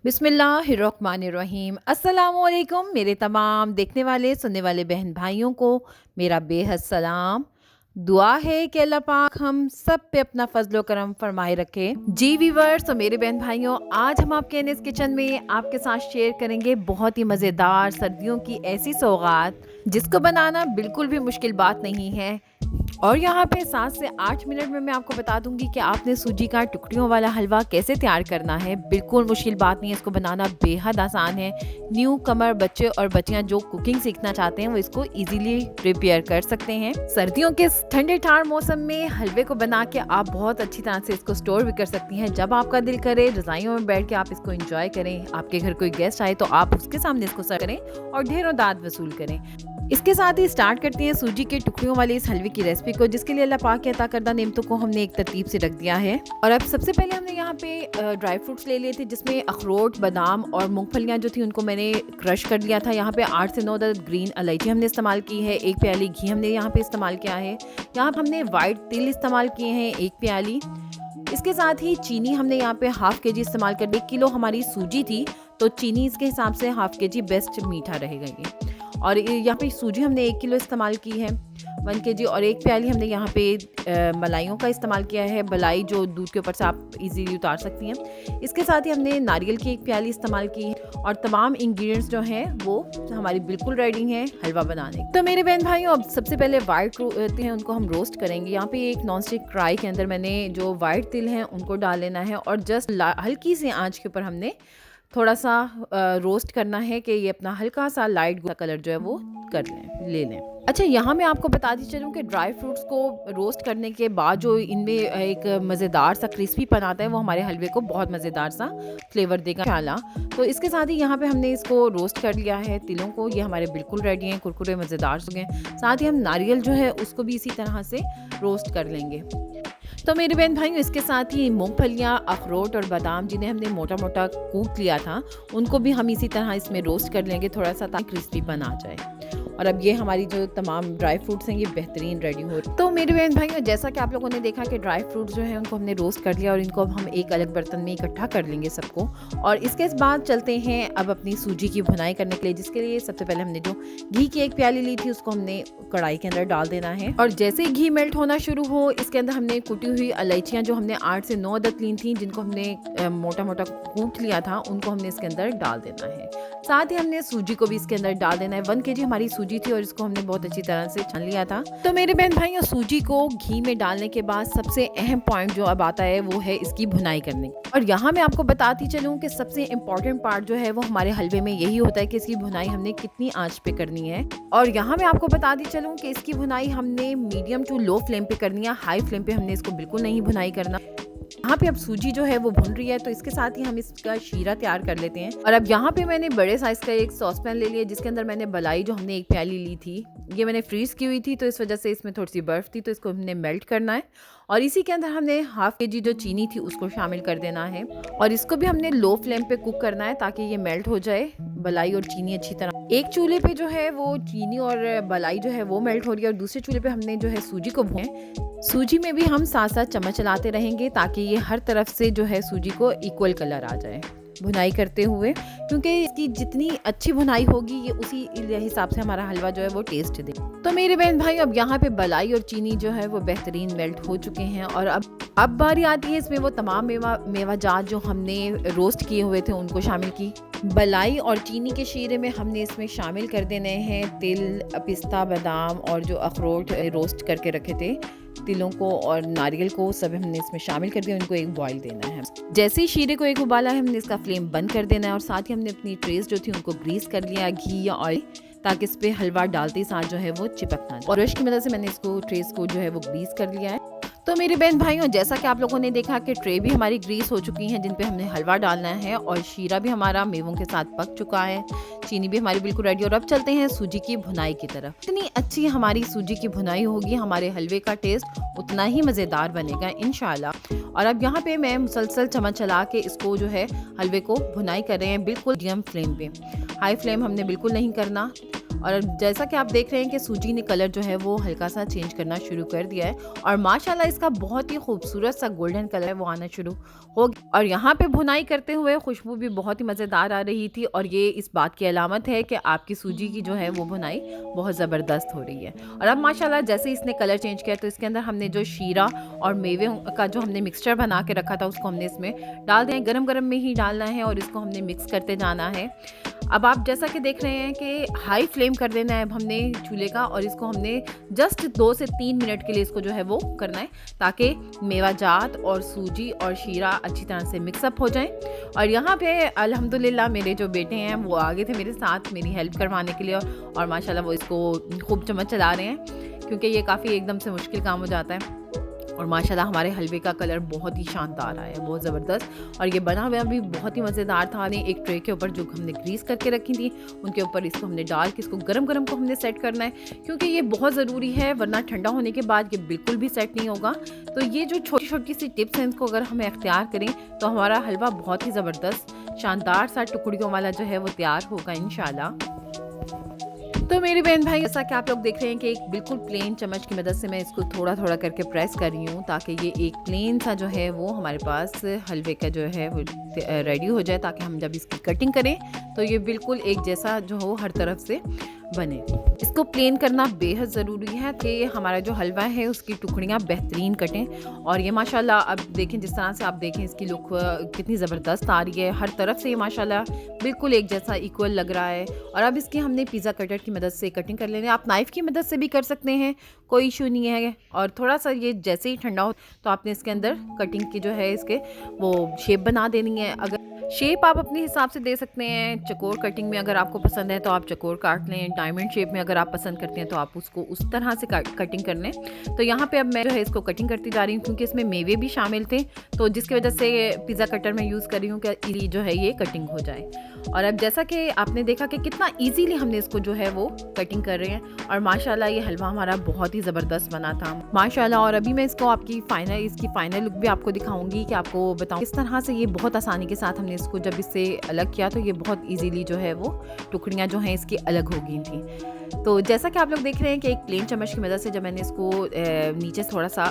बिस्मिल्लाहिर्रहमानिर्रहीम। अस्सलामुअलैकुम मेरे तमाम देखने वाले सुनने वाले बहन भाइयों को मेरा बेहद सलाम। दुआ है कि अल्लाह पाक हम सब पे अपना फजलो करम फरमाए रखे। जी व्यूअर्स, तो मेरे बहन भाइयों, आज हम आपके एनएस किचन में आपके साथ शेयर करेंगे बहुत ही मज़ेदार सर्दियों की ऐसी सौगात जिसको बनाना बिल्कुल भी मुश्किल बात नहीं है। और यहाँ पे 7 से 8 मिनट में मैं आपको बता दूंगी कि आपने सूजी का टुकड़ियों वाला हलवा कैसे तैयार करना है। बिल्कुल मुश्किल बात नहीं है, इसको बनाना बेहद आसान है। न्यू कमर बच्चे और बच्चियां जो कुकिंग सीखना चाहते हैं वो इसको इजीली प्रिपेयर कर सकते हैं। सर्दियों के ठंडे ठार मौसम में हलवे को बना के आप बहुत अच्छी तरह से इसको स्टोर भी कर सकती हैं। जब आपका दिल करे रजाइयों में बैठ के आप इसको एंजॉय करें, आपके घर कोई गेस्ट आए तो आप उसके सामने इसको सर्व करें और ढेरों दाद वसूल करें। इसके साथ ही स्टार्ट करते हैं सूजी के टुकड़ियों वाले इस हलवे की रेसिपी को, जिसके लिए अल्लाह पाक के अता करदा नेमतों को हमने एक तरतीब से रख दिया है। और अब सबसे पहले हमने यहाँ पे ड्राई फ्रूट्स ले लिए थे, जिसमें अखरोट, बादाम और मूंगफलियाँ जो थी उनको मैंने क्रश कर लिया था। यहाँ पे 8 से 9 अदद ग्रीन इलायची हमने इस्तेमाल की है। 1 प्याली घी हमने यहाँ पे इस्तेमाल किया है। यहाँ पर हमने वाइट तिल इस्तेमाल किए हैं 1 प्याली। इसके साथ ही चीनी हमने यहाँ पे हाफ के जी इस्तेमाल कर 1 किलो हमारी सूजी थी तो चीनी इसके हिसाब से हाफ के जी बेस्ट मीठा रहेगा ये। और यहाँ पे सूजी हमने 1 किलो इस्तेमाल की है 1 kg। और 1 प्याली हमने यहाँ पे मलाइयों का इस्तेमाल किया है। मलाई जो दूध के ऊपर से आप इजीली उतार सकती हैं। इसके साथ ही हमने नारियल की 1 प्याली इस्तेमाल की है। और तमाम इंग्रेडिएंट्स जो हैं वो हमारी बिल्कुल रेडी हैं हलवा बनाने। तो मेरे बहन भाइयों, अब सबसे पहले वाइट तिल हैं उनको हम रोस्ट करेंगे। यहाँ पे एक नॉन स्टिक कढ़ाई के अंदर मैंने जो वाइट तिल हैं उनको डाल लेना है और जस्ट हल्की सी आँच के ऊपर हमने थोड़ा सा रोस्ट करना है कि ये अपना हल्का सा लाइट कलर जो है वो कर ले लें। अच्छा, यहाँ मैं आपको बताती चलूँ कि ड्राई फ्रूट्स को रोस्ट करने के बाद जो इनमें एक मज़ेदार सा क्रिस्पीपन आता है वो हमारे हलवे को बहुत मज़ेदार सा फ्लेवर देगा इंशाल्लाह। तो इसके साथ ही यहाँ पे हमने इसको रोस्ट कर लिया है तिलों को। ये हमारे बिल्कुल रेडी हैं, कुरकुरे मज़ेदार हो गए। साथ ही हम नारियल जो है उसको भी इसी तरह से रोस्ट कर लेंगे। तो मेरे बहन भाइयों, इसके साथ ही मूंगफलियाँ, अखरोट और बादाम जिन्हें हमने मोटा मोटा कूट लिया था उनको भी हम इसी तरह इसमें रोस्ट कर लेंगे थोड़ा सा, ताकि क्रिस्पीपन आ जाए। और अब ये हमारी जो तमाम ड्राई फ्रूट्स हैं ये बेहतरीन रेडी हो रही। तो मेरे बहन भाइयों, जैसा कि आप लोगों ने देखा कि ड्राई फ्रूट्स जो हैं उनको हमने रोस्ट कर लिया और इनको अब हम एक अलग बर्तन में इकट्ठा कर लेंगे सबको। और इसके बाद चलते हैं अब अपनी सूजी की भुनाई करने के लिए, जिसके लिए सबसे पहले हमने जो घी की 1 प्याली ली थी उसको हमने कढ़ाई के अंदर डाल देना है। और जैसे ही घी मेल्ट होना शुरू हो, इसके अंदर हमने कुटी हुई इलायचियाँ जो हमने 8 से 9 अदद ली थी, जिनको हमने मोटा मोटा कूट लिया था, उनको हमने इसके अंदर डाल देना है। साथ ही हमने सूजी को भी इसके अंदर डाल देना है। 1 kg हमारी सूजी थी और इसको हमने बहुत अच्छी तरह से छान लिया था। तो मेरे बहन भाइयों, सूजी को घी में डालने के बाद सबसे अहम पॉइंट जो अब आता है वो है इसकी भुनाई करने। और यहाँ मैं आपको बताती चलूँ कि सबसे इम्पोर्टेंट पार्ट जो है वो हमारे हलवे में यही होता है कि इसकी भुनाई हमने कितनी आंच पे करनी है। और यहाँ मैं आपको बताती चलूँ कि इसकी भुनाई हमने मीडियम टू लो फ्लेम पे करनी है। हाई फ्लेम पे हमने इसको बिल्कुल नहीं भुनाई करना। यहाँ पे अब सूजी जो है वो भुन रही है तो इसके साथ ही हम इसका शीरा तैयार कर लेते हैं। और अब यहाँ पे मैंने बड़े साइज का एक सॉस पैन ले लिया, जिसके अंदर मैंने मलाई जो हमने 1 प्याली ली थी ये मैंने फ्रीज की हुई थी, तो इस वजह से इसमें थोड़ी सी बर्फ थी, तो इसको हमने मेल्ट करना है। और इसी के अंदर हमने हाफ kg जो चीनी थी उसको शामिल कर देना है और इसको भी हमने लो फ्लेम पे कुक करना है ताकि ये मेल्ट हो जाए मलाई और चीनी अच्छी तरह। एक चूल्हे पे जो है वो चीनी और मलाई जो है वो मेल्ट हो रही है और दूसरे चूल्हे पे हमने जो है सूजी को भूने। सूजी में भी हम साथ साथ चम्मच चलाते रहेंगे ताकि ये हर तरफ से जो है सूजी को इक्वल कलर आ जाए भुनाई करते हुए, क्योंकि इसकी जितनी अच्छी भुनाई होगी ये उसी हिसाब से हमारा हलवा जो है वो टेस्ट दे। तो मेरे बहन भाई, अब यहाँ पे मलाई और चीनी जो है वो बेहतरीन मेल्ट हो चुके हैं और अब बारी आती है इसमें वो तमाम मेवा जात जो हमने रोस्ट किए हुए थे उनको शामिल की। मलाई और चीनी के शीरे में हमने इसमें शामिल कर देने हैं तिल, पिस्ता, बादाम और जो अखरोट रोस्ट करके रखे थे तिलों को और नारियल को सब हमने इसमें शामिल कर दिया। इनको एक बॉईल देना है। जैसे ही शीरे को एक उबाला है हमने इसका फ्लेम बंद कर देना है और साथ ही हमने अपनी ट्रेस जो थी उनको ग्रीस कर लिया घी या ऑयल, ताकि इस पे हलवा डालते ही साथ जो है वो चिपक ना जाए। और ब्रश की मदद से मैंने इसको ट्रेस को जो है वो ग्रीस कर लिया है। तो मेरे बहन भाइयों, जैसा कि आप लोगों ने देखा कि ट्रे भी हमारी ग्रीस हो चुकी हैं जिन पे हमने हलवा डालना है और शीरा भी हमारा मेवों के साथ पक चुका है, चीनी भी हमारी बिल्कुल रेडी। और अब चलते हैं सूजी की भुनाई की तरफ। इतनी अच्छी हमारी सूजी की भुनाई होगी, हमारे हलवे का टेस्ट उतना ही मज़ेदार बनेगा इंशाल्लाह। और अब यहाँ पे मैं मुसलसल चम्मच चला के इसको जो है हलवे को भुनाई कर रहे हैं बिल्कुल मीडियम फ्लेम पे। हाई फ्लेम हमने बिल्कुल नहीं करना। और जैसा कि आप देख रहे हैं कि सूजी ने कलर जो है वो हल्का सा चेंज करना शुरू कर दिया है और माशाल्लाह इसका बहुत ही खूबसूरत सा गोल्डन कलर है वो आना शुरू हो गया। और यहाँ पे भुनाई करते हुए खुशबू भी बहुत ही मज़ेदार आ रही थी और ये इस बात की अलामत है कि आपकी सूजी की जो है वो भुनाई बहुत ज़बरदस्त हो रही है। और अब माशाल्लाह जैसे इसने कलर चेंज किया तो इसके अंदर हमने जो शीरा और मेवे का जो हमने मिक्सचर बना के रखा था उसको हमने इसमें डाल दिया है। गरम गरम में ही डालना है और इसको हमने मिक्स करते जाना है। अब आप जैसा कि देख रहे हैं कि हाई फ्लेम कर देना है अब हमने चूल्हे का और इसको हमने जस्ट 2 से 3 मिनट के लिए इसको जो है वो करना है ताकि मेवा जात और सूजी और शीरा अच्छी तरह से मिक्सअप हो जाए। और यहाँ पे अल्हम्दुलिल्लाह मेरे जो बेटे हैं वो आगे थे मेरे साथ मेरी हेल्प करवाने के लिए और माशाल्लाह वो इसको खूब चम्मच चला रहे हैं क्योंकि ये काफ़ी एकदम से मुश्किल काम हो जाता है। और माशाल्लाह हमारे हलवे का कलर बहुत ही शानदार आया है, बहुत ज़बरदस्त। और ये बना हुआ भी बहुत ही मज़ेदार था। एक ट्रे के ऊपर जो हमने ग्रीस करके रखी थी उनके ऊपर इसको हमने डाल के इसको गरम गरम को हमने सेट करना है क्योंकि ये बहुत ज़रूरी है वरना ठंडा होने के बाद ये बिल्कुल भी सेट नहीं होगा। तो ये जो छोटी छोटी सी टिप्स हैं इनको अगर हमें अख्तियार करें तो हमारा हलवा बहुत ही ज़बरदस्त शानदार सा टुकड़ियों वाला जो है वो तैयार होगा इंशाल्लाह। तो मेरे बहन भाई जैसा कि आप लोग देख रहे हैं कि एक बिल्कुल प्लेन चम्मच की मदद से मैं इसको थोड़ा थोड़ा करके प्रेस कर रही हूँ ताकि ये एक प्लेन सा जो है वो हमारे पास हलवे का जो है वो रेडी हो जाए ताकि हम जब इसकी कटिंग करें तो ये बिल्कुल एक जैसा जो हो हर तरफ से बने। इसको प्लेन करना बेहद ज़रूरी है कि हमारा जो हलवा है उसकी टुकड़ियाँ बेहतरीन कटें। और ये माशाल्लाह अब देखें जिस तरह से आप देखें इसकी लुक कितनी ज़बरदस्त आ रही है, हर तरफ से ये माशाल्लाह बिल्कुल एक जैसा इक्वल लग रहा है। और अब इसकी हमने पिज़्ज़ा कटर की मदद से कटिंग कर लेनी है। आप नाइफ़ की मदद से भी कर सकते हैं, कोई इशू नहीं है। और थोड़ा सा ये जैसे ही ठंडा हो तो आपने इसके अंदर कटिंग की जो है इसके वो शेप बना देनी है। अगर शेप आप अपने हिसाब से दे सकते हैं, चकोर कटिंग में अगर आपको पसंद है तो आप चकोर काट लें, डायमंड शेप में अगर आप पसंद करते हैं तो आप उसको उस तरह से कटिंग कर लें। तो यहाँ पे अब मैं जो है इसको कटिंग करती जा रही हूँ क्योंकि इसमें मेवे भी शामिल थे तो जिसकी वजह से पिज़्ज़ा कटर मैं यूज़ कर रही हूँ कि जो है ये कटिंग हो जाए। और अब जैसा कि आपने देखा कि कितना ईजीली हमने इसको जो है वो कटिंग कर रहे हैं और माशाल्लाह ये हलवा हमारा बहुत ही ज़बरदस्त बना था माशाल्लाह। और अभी मैं इसको इसकी फाइनल लुक भी आपको दिखाऊंगी कि आपको बताऊँ किस तरह से ये बहुत आसानी के साथ हमने इसको जब इससे अलग किया तो ये बहुत इजीली जो है वो टुकड़ियाँ जो हैं इसकी अलग हो गई थी। तो जैसा कि आप लोग देख रहे हैं कि एक प्लेन चम्मच की मदद से जब मैंने इसको नीचे से थोड़ा सा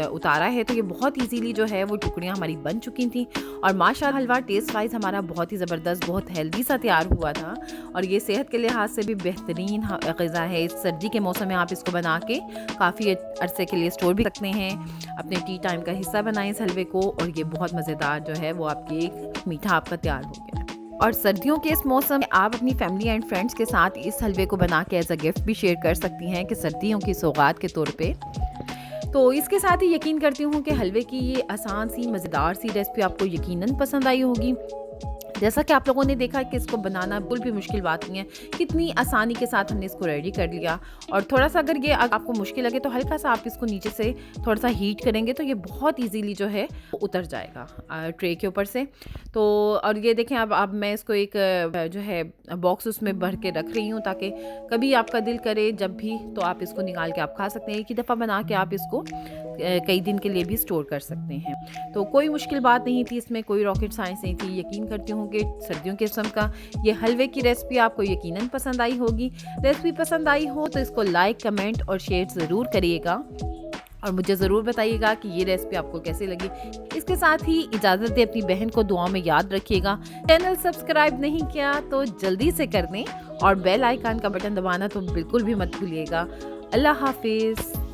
उतारा है तो ये बहुत इजीली जो है वो टुकड़ियाँ हमारी बन चुकी थी। और माशाल्लाह हलवा टेस्ट वाइज हमारा बहुत ही ज़बरदस्त बहुत हेल्दी सा तैयार हुआ था और ये सेहत के लिहाज से भी बेहतरीन ग़िज़ा है। इस सर्दी के मौसम में आप इसको बना के काफ़ी अरसे के लिए स्टोर भी रखते हैं, अपने टी टाइम का हिस्सा बनाएं इस हलवे को और ये बहुत मज़ेदार जो है वो आपकी एक मीठा आपका तैयार हो गया। और सर्दियों के इस मौसम में आप अपनी फैमिली एंड फ्रेंड्स के साथ इस हलवे को बना के एज अ गिफ्ट भी शेयर कर सकती हैं कि सर्दियों की सौगात के तौर पे। तो इसके साथ ही यकीन करती हूँ कि हलवे की ये आसान सी मज़ेदार सी रेसिपी आपको यकीनन पसंद आई होगी। जैसा कि आप लोगों ने देखा कि इसको बनाना बिल्कुल भी मुश्किल बात नहीं है, कितनी आसानी के साथ हमने इसको रेडी कर लिया। और थोड़ा सा अगर ये आपको मुश्किल लगे तो हल्का सा आप इसको नीचे से थोड़ा सा हीट करेंगे तो ये बहुत इजीली जो है उतर जाएगा ट्रे के ऊपर से। तो और ये देखें अब मैं इसको एक जो है बॉक्स उसमें भर के रख रही हूँ ताकि कभी आपका दिल करे जब भी तो आप इसको निकाल के आप खा सकते हैं। एक ही दफ़ा बना के आप इसको कई दिन के लिए भी स्टोर कर सकते हैं। तो कोई मुश्किल बात नहीं थी, इसमें कोई रॉकेट साइंस नहीं थी। यकीन करती हूँ कि सर्दियों के मौसम का ये हलवे की रेसिपी आपको यकीनन पसंद आई होगी। रेसिपी पसंद आई हो तो इसको लाइक कमेंट और शेयर ज़रूर करिएगा और मुझे ज़रूर बताइएगा कि ये रेसिपी आपको कैसी लगी। इसके साथ ही इजाज़त दे, अपनी बहन को दुआ में याद रखिएगा। चैनल सब्सक्राइब नहीं किया तो जल्दी से कर दें और बेल आइकन का बटन दबाना तो बिल्कुल भी मत भूलिएगा। अल्लाह हाफिज़।